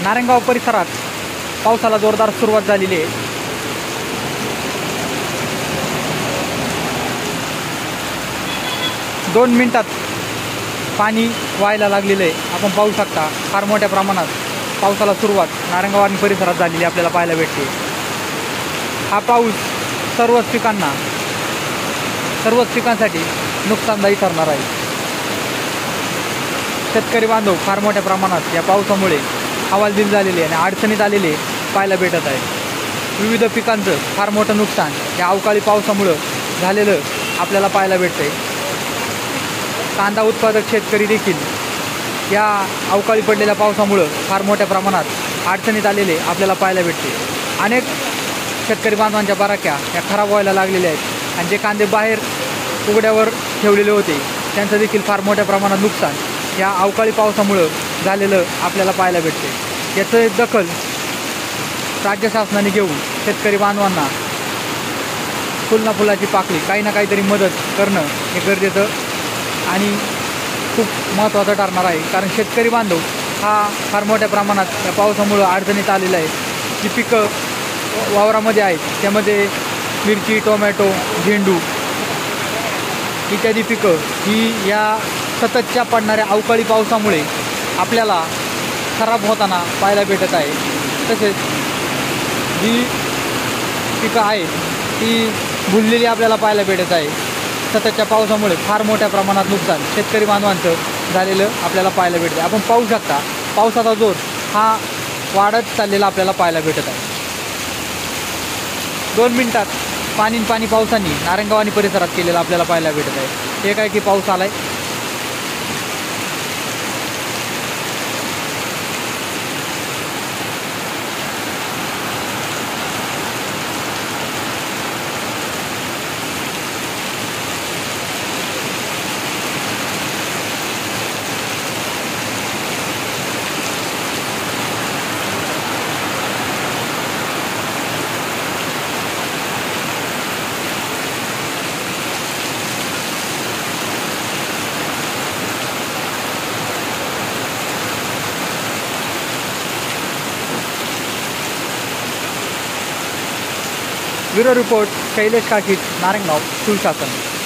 नारायणगाव परिसरात पावसाला जोरदार सुरुवात झालेली आहे. दोन मिनिटात पाणी व्हायला लागलेलं आहे. आपण पाहू शकता फार मोठ्या प्रमाणात पावसाला सुरुवात नारायणगाव आणि परिसरात झालेली आपल्याला पाहायला भेटते. हा पाऊस सर्वच पिकांसाठी नुकसानदायी ठरणार आहे. शेतकरी बांधव फार मोठ्या प्रमाणात या पावसामुळे हवालदिल झालेले आणि अडचणीत आलेले पाहायला भेटत आहे. विविध पिकांचं फार मोठं नुकसान या अवकाळी पावसामुळं झालेलं आपल्याला पाहायला भेटतंय. कांदा उत्पादक शेतकरी देखील या अवकाळी पडलेल्या पावसामुळं फार मोठ्या प्रमाणात अडचणीत आलेले आपल्याला पाहायला भेटते. अनेक शेतकरी बांधवांच्या बराक्या या खराब व्हायला लागलेल्या आहेत आणि जे कांदे बाहेर उघड्यावर ठेवलेले होते त्यांचं देखील फार मोठ्या प्रमाणात नुकसान या अवकाळी पावसामुळं झालेलं आपल्याला पाहायला भेटते. याचं दखल राज्य शासनाने घेऊन शेतकरी बांधवांना फुलाची पाकळी काही ना काहीतरी मदत करणं हे गरजेचं आणि खूप महत्त्वाचं ठरणार आहे. कारण शेतकरी बांधव हा फार मोठ्या प्रमाणात या पावसामुळं अडचणीत आलेला आहे. जी पिकं वावरामध्ये आहेत त्यामध्ये मिरची, टोमॅटो, झेंडू इत्यादी पिकं ही या सततच्या पडणाऱ्या अवकाळी पावसामुळे आपल्याला खराब होताना पाहायला भेटत आहे. तसेच जी पिकं आहेत ती भुललेली आपल्याला पाहायला भेटत आहे. सततच्या पावसामुळे फार मोठ्या प्रमाणात नुकसान शेतकरी बांधवांचं झालेलं आपल्याला पाहायला भेटते. आपण पाहू शकता पावसाचा जोर हा वाढत चाललेला आपल्याला पाहायला भेटत आहे. 2 मिनिटात पाणी पावसाने नारायणगाव आणि परिसरात केलेला आपल्याला पाहायला भेटत आहे. हे काय की पाऊस आलाय. ब्युरो रिपोर्ट शैलेश काशीद, नारायणगाव, सुशासन.